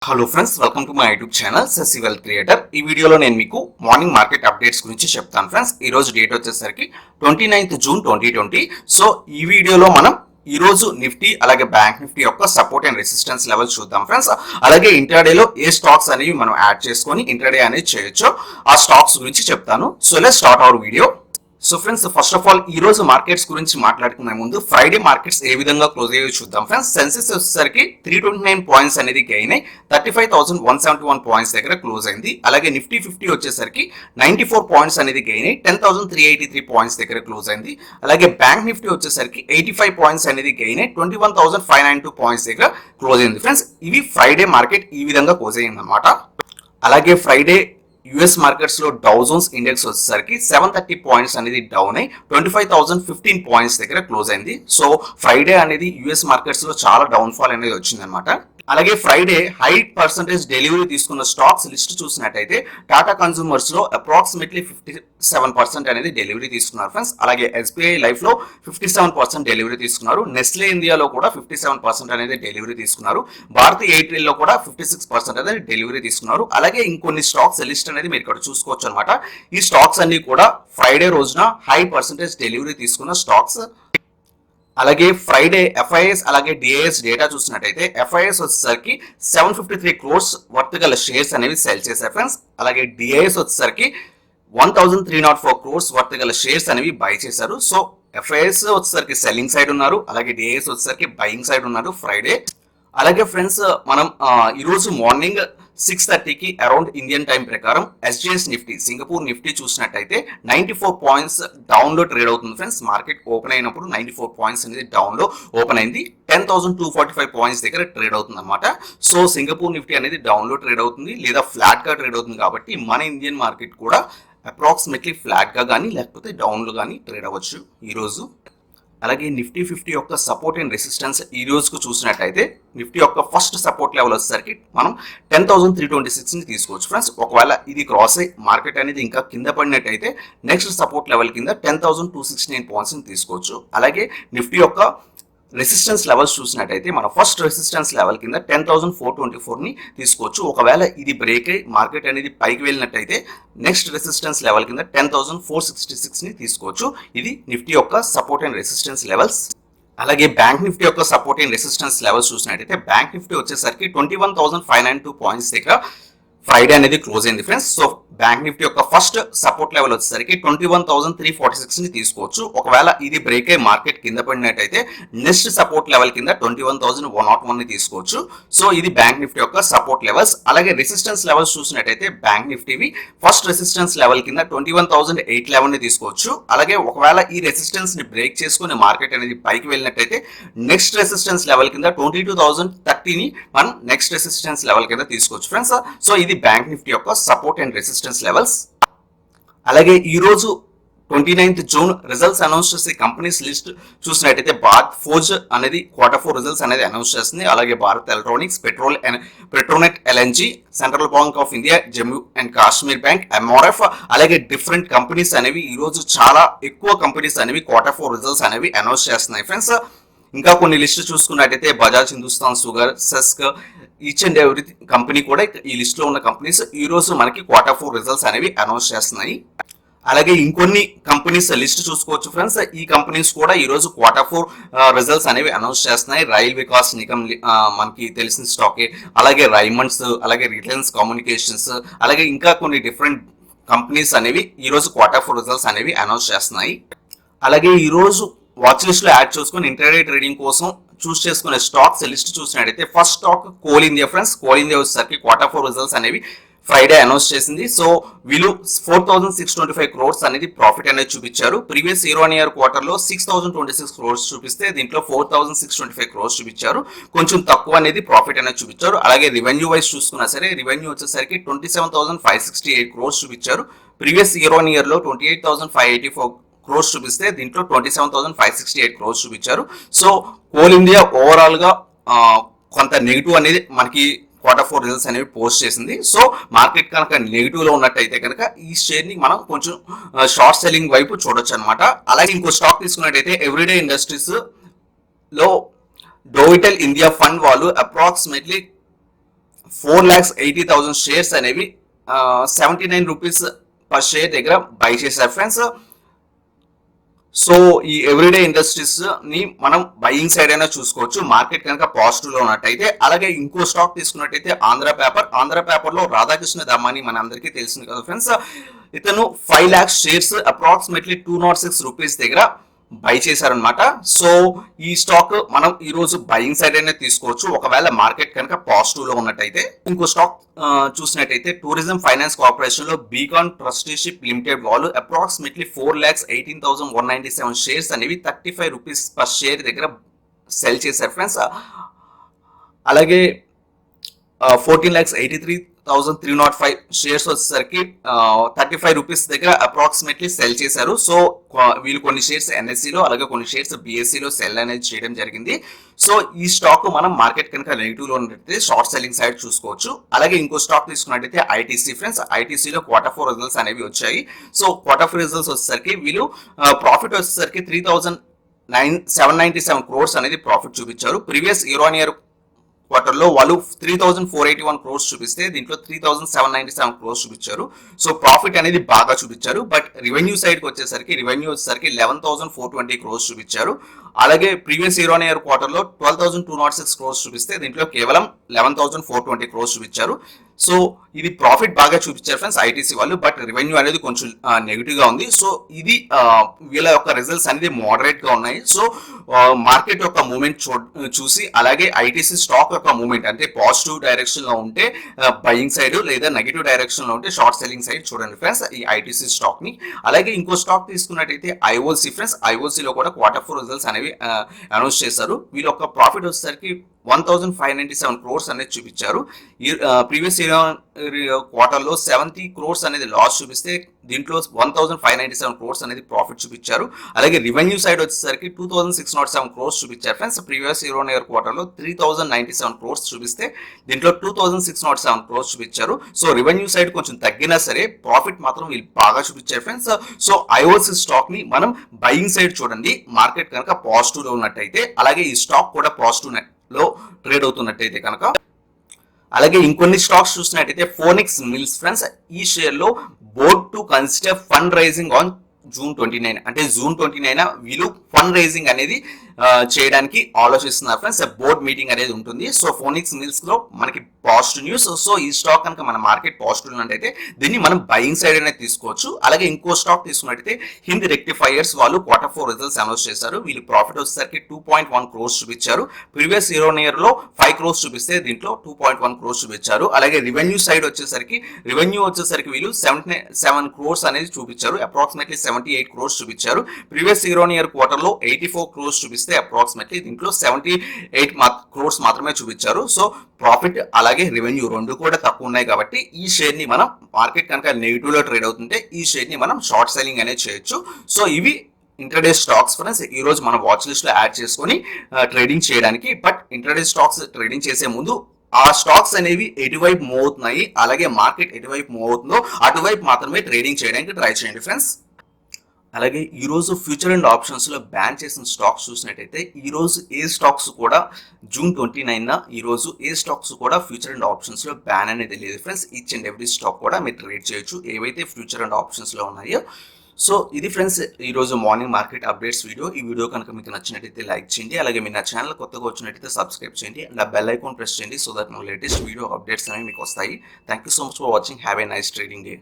Hello friends, welcome to my YouTube channel Shashi wealth creator. ఈ వీడియోలో నేను మీకు మార్నింగ్ మార్కెట్ అప్డేట్స్ గురించి చెప్తాను ఫ్రెండ్స్. ఈ రోజు డేట్ వచ్చేసరికి 29th జూన్ 2020. సో ఈ వీడియోలో మనం ఈ రోజు నిఫ్టీ అలాగే బ్యాంక్ నిఫ్టీ యొక్క సపోర్ట్ అండ్ రెసిస్టెన్స్ లెవెల్స్ చూద్దాం ఫ్రెండ్స్. అలాగే ఇంట్రాడేలో ఏ స్టాక్స్ అనేవి మనం యాడ్ చేసుకొని ఇంట్రాడే అనేది చేయొచ్చో ఆ స్టాక్స్ గురించి చెప్తాను. So let's start our video. So friends, first of all ఈ రోజు మార్కెట్స్ గురించి మాట్లాడుకునే ముందు ఫ్రైడే మార్కెట్స్ ఏ విధంగా క్లోజ్ అయ్యో చూద్దాం ఫ్రెండ్స్. సెన్సెక్స్ వచ్చేసరికి 329 పాయింట్స్ అనేది గెయిన్ అయి 35,171 పాయింట్స్ దగ్గర క్లోజ్ అయింది. అలాగే నిఫ్టీ 50 వచ్చేసరికి 94 పాయింట్స్ అనేది గెయిన్ అయి 10,383 పాయింట్స్ దగ్గర క్లోజ్ అయింది. అలాగే బ్యాంక్ నిఫ్టీ వచ్చేసరికి 85 పాయింట్స్ అనేది గెయిన్ అయి 21,592 పాయింట్స్ దగ్గర క్లోజ్ అయింది ఫ్రెండ్స్. ఇవి ఫ్రైడే మార్కెట్ ఈ విధంగా క్లోజ్ అయింది అనమాట. అలాగే ఫ్రైడే యుఎస్ మార్కెట్స్ లో డౌ జోన్స్ ఇండెక్స్ వచ్చేసరికి 730 పాయింట్స్ అనేది డౌన్ అయి 25,015 పాయింట్స్ దగ్గర క్లోజ్ అయింది. సో ఫ్రైడే అనేది యుఎస్ మార్కెట్స్ లో చాలా డౌన్ ఫాల్ అనేది వచ్చింది అనమాట. అలాగే ఫ్రైడే హై పర్సెంటేజ్ డెలివరీ తీసుకున్న స్టాక్స్ లిస్ట్ చూసినట్టయితే టాటా కన్స్యూమర్స్ లో అప్రాక్సిమేట్లీ 57% అనేది డెలివరీ తీసుకున్నారు ఫ్రెండ్స్. అలాగే ఎస్బీఐ లైఫ్ లో 57% డెలివరీ తీసుకున్నారు. నెస్లే ఇండియాలో కూడా 57% అనేది డెలివరీ తీసుకున్నారు. భారతీ ఎయిర్టెల్ లో కూడా 56% అనేది డెలివరీ తీసుకున్నారు. అలాగే ఇంకొన్ని స్టాక్స్ లిస్ట్ అనేది మీరు ఇక్కడ చూసుకోవచ్చు అనమాట. ఈ స్టాక్స్ అన్ని కూడా ఫ్రైడే రోజున హై పర్సెంటేజ్ డెలివరీ తీసుకున్న స్టాక్స్. అలాగే ఫ్రైడే ఎఫ్ఐఎస్ అలాగే డిఐఎస్ డేటా చూసినట్టయితే ఎఫ్ఐఎస్ వచ్చేసరికి 753 క్రోర్స్ వర్త్ గల షేర్స్ అనేవి సెల్ చేశారు ఫ్రెండ్స్. అలాగే డిఐఎస్ వచ్చేసరికి 1,304 క్రోర్స్ వర్త్ గల షేర్స్ అనేవి బై చేశారు. సో ఎఫ్ఐఎస్ వచ్చేసరికి సెల్లింగ్ సైడ్ ఉన్నారు, అలాగే డిఐఎస్ వచ్చేసరికి బయింగ్ సైడ్ ఉన్నారు ఫ్రైడే. అలాగే ఫ్రెండ్స్, మనం ఈరోజు మార్నింగ్ 6:30కి అరౌండ్ ఇండియన్ టైం ప్రకారం ఎస్జిఎస్ నిఫ్టీ సింగపూర్ నిఫ్టీ చూసినట్టయితే 94 పాయింట్స్ డౌన్ లో ట్రేడ్ అవుతుంది ఫ్రెండ్స్. మార్కెట్ ఓపెన్ అయినప్పుడు 94 పాయింట్స్ అనేది డౌన్ లో ఓపెన్ అయింది. 10,245 పాయింట్స్ దగ్గర ట్రేడ్ అవుతుంది అనమాట. సో సింగపూర్ నిఫ్టీ అనేది డౌన్ లో ట్రేడ్ అవుతుంది లేదా ఫ్లాట్ గా ట్రేడ్ అవుతుంది. కాబట్టి మన ఇండియన్ మార్కెట్ కూడా అప్రాక్సిమేట్లీ ఫ్లాట్ గా కానీ లేకపోతే డౌన్ లో కానీ ట్రేడ్ అవ్వచ్చు ఈరోజు. అలాగే నిఫ్టీ 50 యొక్క సపోర్ట్ అండ్ రెసిస్టెన్స్ ఈ రోజుకు చూసినట్టయితే నిఫ్టీ యొక్క ఫస్ట్ సపోర్ట్ లెవెల్ వచ్చేసరికి మనం 10,326 ని తీసుకోవచ్చు ఫ్రెండ్స్. ఒకవేళ ఇది క్రాస్ అయ్యి మార్కెట్ అనేది ఇంకా కింద పడినట్టయితే నెక్స్ట్ సపోర్ట్ లెవెల్ కింద 10,269 పాయింట్స్ ని తీసుకోవచ్చు. అలాగే నిఫ్టీ యొక్క రెసిస్టెన్స్ లెవెల్స్ చూసినట్టయితే మన ఫస్ట్ రెసిస్టెన్స్ లెవెల్ కింద 10,424 ని తీసుకోవచ్చు. ఒకవేళ ఇది బ్రేక్ అయ్యి మార్కెట్ అనేది పైకి వెళ్ళినట్టయితే నెక్స్ట్ రెసిస్టెన్స్ లెవెల్ కింద 10,466 ని తీసుకోవచ్చు. ఇది నిఫ్టీ యొక్క సపోర్ట్ అండ్ రెసిస్టెన్స్ లెవెల్స్. అలాగే బ్యాంక్ నిఫ్టీ యొక్క సపోర్ట్ అండ్ రెసిస్టెన్స్ లెవెల్స్ చూసినట్టయితే బ్యాంక్ నిఫ్టీ వచ్చేసరికి 21,592 పాయింట్స్ దగ్గర ఫ్రైడే అనేది క్లోజ్ అయింది ఫ్రెండ్స్. సో బ్యాంక్ నిఫ్టీ యొక్క ఫస్ట్ సపోర్ట్ లెవెల్ వచ్చేసరికి 21,346 ని తీసుకోవచ్చు. ఒకవేళ ఇది బ్రేక్ అయ్యి మార్కెట్ కింద పడినట్టయితే నెక్స్ట్ సపోర్ట్ లెవెల్ కింద 21,101 ని తీసుకోవచ్చు. సో ఇది బ్యాంక్ నిఫ్టీ యొక్క సపోర్ట్ లెవెల్స్. అలాగే రెసిస్టెన్స్ లెవెల్స్ చూసినట్టయితే బ్యాంక్ నిఫ్టీవి ఫస్ట్ రెసిస్టెన్స్ లెవెల్ కింద 21,811 ని తీసుకోవచ్చు. అలాగే ఒకవేళ ఈ రెసిస్టెన్స్ ని బ్రేక్ చేసుకుని మార్కెట్ అనేది పైకి వెళ్ళినట్టయితే నెక్స్ట్ రెసిస్టెన్స్ లెవెల్ కింద 22,030 ని మనం నెక్స్ట్ రెసిస్టెన్స్ లెవెల్ కింద తీసుకోవచ్చు ఫ్రెండ్స్. సో ఇది బ్యాంక్ నిఫ్టీ యొక్క సపోర్ట్ అండ్ రెసిస్టెన్స్ లెవెల్స్. అలాగే ఈ రోజు 29th జూన్ రిజల్ట్స్ అనౌన్స్ చేసే కంపెనీస్ లిస్ట్ చూసినట్టయితే భారత్ ఫోర్జ్ అనేది Q4 రిజల్ట్స్ అనేది అనౌన్స్ చేస్తుంది. అలాగే Bharat electronics, Petronet LNG, central bank of India, Jammu and Kashmir bank, MRF, అలాగే డిఫరెంట్ కంపెనీస్ అనేవి ఈ రోజు చాలా ఎక్కువ కంపెనీస్ అనేవి Q4 రిజల్ట్స్ అనేవి అనౌన్స్ చేస్తున్నాయి ఫ్రెండ్స్. ఇంకా కొన్ని లిస్ట్ చూసుకున్నట్టయితే Bajaj Hindustan sugar, CESC, each and every company కూడా ఈ లిస్ట్ లో ఉన్న కంపెనీస్ ఈ రోజు మనకి Q4 రిజల్ట్స్ అనేవి అనౌన్స్ చేస్తున్నాయి. అలాగే ఇంకొన్ని కంపెనీస్ లిస్ట్ చూసుకోవచ్చు ఫ్రెండ్స్. ఈ కంపెనీస్ కూడా ఈ రోజు Q4 రిజల్ట్స్ అనేవి అనౌన్స్ చేస్తున్నాయి. రైల్ వికాస్ నిగమ్ మనకి తెలిసిన స్టాకే, అలాగే రైమండ్స్, అలాగే రిలయన్స్ కమ్యూనికేషన్స్, అలాగే ఇంకా కొన్ని డిఫరెంట్ కంపెనీస్ అనేవి ఈ రోజు Q4 రిజల్ట్స్ అనేవి అనౌన్స్ చేస్తున్నాయి. అలాగే ఈ రోజు వాచ్ లిస్ట్ లో యాడ్ చేసుకుని ఇంటర్డే ట్రేడింగ్ కోసం చూస్ చేసుకునే స్టాక్స్ లిస్ట్ చూసినట్టయితే first stock coal India friends. Coal India వచ్చేసరికి Q4 రిజల్ట్స్ అనేవి ఫ్రైడే అనౌన్స్ చేసింది. సో వీళ్ళు 4,625 క్రోర్స్ అనేది ప్రాఫిట్ అనేది చూపించారు. ప్రీవియస్ ఇయర్ క్వార్టర్ లో 6,026 క్రోర్స్ చూపిస్తే దీంట్లో 4,625 క్రోర్స్ చూపించారు. కొంచెం తక్కువ అనేది ప్రాఫిట్ అనేది చూపించారు. అలాగే రెవెన్యూ వైజ్ చూసుకున్నా సరే రెవెన్యూ వచ్చేసరికి 27,568 క్రోర్స్ చూపించారు. ప్రీవియస్ ఇయర్ లో 28,584 క్రోర్స్ చూపిస్తే దీంట్లో 27,568 క్రోర్స్ చూపించారు. సో కోల్ ఇండియా ఓవరాల్ గా కొంత నెగిటివ్ అనేది మనకి Q4 రిజల్ట్స్ అనేవి పోస్ట్ చేసింది. సో మార్కెట్ కనుక నెగిటివ్ లో ఉన్నట్టయితే కనుక ఈ షేర్ ని మనం కొంచెం షార్ట్ సెల్లింగ్ వైపు చూడొచ్చు అనమాట. అలాగే ఇంకో స్టాక్ తీసుకున్నట్టయితే ఎవ్రీడే ఇండస్ట్రీస్ లో డోవిటల్ ఇండియా ఫండ్ వాళ్ళు అప్రాక్సిమేట్లీ 4,80,000 షేర్స్ అనేవి 79 రూపీస్ పర్ షేర్ దగ్గర బై చేశారు ఫ్రెండ్స్. సో ఈ ఎవ్రీడే ఇండస్ట్రీస్ ని మనం బయింగ్ సైడ్ అయినా చూసుకోవచ్చు మార్కెట్ కనుక పాజిటివ్ లో ఉన్నట్టయితే. అలాగే ఇంకో స్టాక్ తీసుకున్నట్టయితే ఆంధ్ర పేపర్ లో రాధాకృష్ణ దమాని మన అందరికీ తెలిసింది కదా ఫ్రెండ్స్. ఇతను 5 lakhs షేర్స్ అప్రాక్సిమేట్లీ 206 రూపీస్ దగ్గర బై చేశారనమాట. సో ఈ స్టాక్ మనం ఈ రోజు బయింగ్ సైడ్ అయినా తీసుకోవచ్చు ఒకవేళ మార్కెట్ కనుక పాజిటివ్ లో ఉన్నట్టయితే. ఇంకో స్టాక్ చూసినట్టయితే టూరిజం ఫైనాన్స్ కార్పొరేషన్ లో బీకాన్ ట్రస్టీషిప్ లిమిటెడ్ వాళ్ళు అప్రాక్సిమేట్లీ 4,18,197 షేర్స్ అనేవి 35 రూపీస్ పర్ షేర్ దగ్గర సెల్ చేశారు ఫ్రెండ్స్. అలాగే 14,83,305 షేర్స్ వచ్చేసరికి 35 రూపీస్ దగ్గర అప్రాక్సిమేట్లీ సెల్ చేశారు. సో వీళ్ళు కొన్ని షేర్స్ ఎన్ఎస్సిలో అలాగే కొన్ని షేర్స్ బిఎస్సిలో సెల్ అనేది చేయడం జరిగింది. సో ఈ స్టాక్ మనం మార్కెట్ కనుక నెగిటివ్ లో ఉన్నట్టయితే షార్ట్ సెల్లింగ్ సైడ్ చూసుకోవచ్చు. అలాగే ఇంకో స్టాక్ తీసుకున్నట్టయితే ఐటీసీ ఫ్రెండ్స్. ఐటీసీలో Q4 రిజల్ట్స్ అనేవి వచ్చాయి. సో Q4 రిజల్ట్స్ వచ్చేసరికి వీళ్ళు ప్రాఫిట్ వచ్చేసరికి 3,797 crores అనేది ప్రాఫిట్ చూపించారు. ప్రీవియస్ ఇయర్ ఆన్ ఇయర్ క్వార్టర్లో వాళ్ళు 3,481 crores చూపిస్తే దీంట్లో 3,797 crores చూపించారు. సో ప్రాఫిట్ అనేది బాగా చూపించారు. బట్ రెవెన్యూ సైడ్కి వచ్చేసరికి 11,420 crores చూపించారు. అలాగే ప్రీవియస్ ఇయర్ ఆన్ ఇయర్ క్వార్టర్లో 12,206 crores చూపిస్తే దీంట్లో కేవలం 11,420 crores చూపించారు. సో ఇది ప్రాఫిట్ బాగా చూపించారు ఫ్రెండ్స్ ఐటీసీ వాళ్ళు. బట్ రెవెన్యూ అనేది కొంచెం నెగిటివ్ గా ఉంది. సో ఇది వీళ్ళ యొక్క రిజల్ట్స్ అనేది మోడరేట్ గా ఉన్నాయి. సో మార్కెట్ యొక్క మూవ్మెంట్ చూసి అలాగే ఐటీసీ స్టాక్ యొక్క మూవ్మెంట్ అంటే పాజిటివ్ డైరెక్షన్ లో ఉంటే బయింగ్ సైడ్ లేదా నెగిటివ్ డైరెక్షన్ లో ఉంటే షార్ట్ సెల్లింగ్ సైడ్ చూడండి ఫ్రెండ్స్ ఈ ఐటీసీ స్టాక్ ని. అలాగే ఇంకో స్టాక్ తీసుకున్నట్టయితే ఐఓసీ ఫ్రెండ్స్. ఐఓసీలో కూడా Q4 రిజల్ట్స్ అనేవి అనౌన్స్ చేశారు. వీళ్ళ యొక్క ప్రాఫిట్ వచ్చేసరికి 1,597 crores అనేది చూపించారు. ప్రీవియస్ ఇయర్ క్వార్టర్లో 70 crores అనేది లాస్ చూపిస్తే దీంట్లో 1,597 crores అనేది ప్రాఫిట్ చూపించారు. అలాగే రెవెన్యూ సైడ్ వచ్చేసరికి 2,607 crores చూపించారు ఫ్రెండ్స్. ప్రీవియస్ ఇయర్ క్వార్టర్లో 3,097 crores చూపిస్తే దీంట్లో 2,607 crores చూపించారు. సో రెవెన్యూ సైడ్ కొంచెం తగ్గినా సరే ప్రాఫిట్ మాత్రం వీళ్ళు బాగా చూపించారు ఫ్రెండ్స్. సో ఐఓసీ స్టాక్ ని మనం బయింగ్ సైడ్ చూడండి మార్కెట్ కనుక పాజిటివ్ లో ఉన్నట్టయితే. అలాగే ఈ స్టాక్ కూడా పాజిటివ్ లో ట్రేడ్ అవుతున్నట్టయితే కనుక. అలాగే ఇంకొన్ని స్టాక్స్ చూసినట్టయితే ఫోనిక్స్ మిల్స్ ఫ్రెండ్స్. ఈ షేర్ లో board to consider fund raising on June 29 అంటే June 29 వీళ్ళు ఫండ్ రైజింగ్ అనేది చేయడానికి ఆలోచిస్తున్నారు ఫ్రెండ్స్. బోర్డ్ మీటింగ్ అనేది ఉంటుంది. సో ఫోనిక్స్ మిల్స్ లో మనకి పాజిటివ్ న్యూస్. సో ఈ స్టాక్ కనుక మన మార్కెట్ పాజిటివ్ ఉన్నట్టయితే దీన్ని మనం బయింగ్ సైడ్ అనేది తీసుకోవచ్చు. అలాగే ఇంకో స్టాక్ తీసుకున్నట్టయితే హింద్ రెక్టిఫైయర్స్ వాళ్ళు Q4 రిజల్ట్స్ అనౌన్స్ చేశారు. వీళ్ళు ప్రాఫిట్ వచ్చేసరికి 2.1 crores చూపించారు. ప్రీవియస్ ఇయర్ లో 5 crores చూపిస్తే దీంట్లో 2.1 crores చూపించారు. అలాగే రెవెన్యూ సైడ్ వచ్చేసరికి వీళ్ళు 77 crores అనేది చూపించారు. అప్రాక్సిమేట్లీ 78 crores చూపించారు. ప్రీవియస్ ఇయర్ క్వార్టర్ లో 84 crores చూపిస్తే అప్రాక్సిమేట్లీ దీంట్లో 78 crores మాత్రమే చూపించారు. సో ప్రాఫిట్ అలాగే రెవెన్యూ రెండు కూడా తక్కువ ఉన్నాయి కాబట్టి ఈ షేర్ ని మనం మార్కెట్ కనుక నెగిటివ్ లో ట్రేడ్ అవుతుంటే ఈ షేర్ ని మనం షార్ట్ సెల్లింగ్ అనేది చేయొచ్చు. సో ఇవి ఇంటర్డే స్టాక్స్ ఫ్రెండ్స్ ఈ రోజు మన వాచ్ లిస్ట్ లో యాడ్ చేసుకొని ట్రేడింగ్ చేయడానికి. బట్ ఇంటర్డే స్టాక్స్ ట్రేడింగ్ చేసే ముందు ఆ స్టాక్స్ అనేవి ఎటువైపు మూవ్ అవుతున్నాయి అలాగే మార్కెట్ ఎటువైపు మూవ్ అవుతుందో అటువైపు మాత్రమే ట్రేడింగ్ చేయడానికి ట్రై చేయండి ఫ్రెండ్స్. అలాగే ఈ రోజు ఫ్యూచర్ అండ్ ఆప్షన్స్ లో బ్యాన్ చేసిన స్టాక్స్ చూసినట్టయితే ఈ రోజు ఏ స్టాక్స్ కూడా June 29 ఈ రోజు ఏ స్టాక్స్ కూడా ఫ్యూచర్ అండ్ ఆప్షన్స్ లో బ్యాన్ అనేది లేదు friends. Each and every stock కూడా మీరు ట్రేడ్ చేయొచ్చు ఏవైతే ఫ్యూచర్ అండ్ ఆప్షన్స్ లో ఉన్నాయో. సో ఇది ఫ్రెండ్స్ ఈ రోజు మార్నింగ్ మార్కెట్ అప్డేట్స్ వీడియో. ఈ వీడియో కనుక మీకు నచ్చినట్టయితే లైక్ చేయండి. అలాగే మీరు నా ఛానల్ కొత్తగా వచ్చినట్టయితే సబ్స్క్రైబ్ చేయండి అండ్ ఆ బెల్ ఐకాన్ ప్రెస్ చేయండి సో దట్ నా లేటెస్ట్ వీడియో అప్డేట్స్ అనేవి మీకు వస్తాయి. Thank you so much for watching. Have a nice trading day.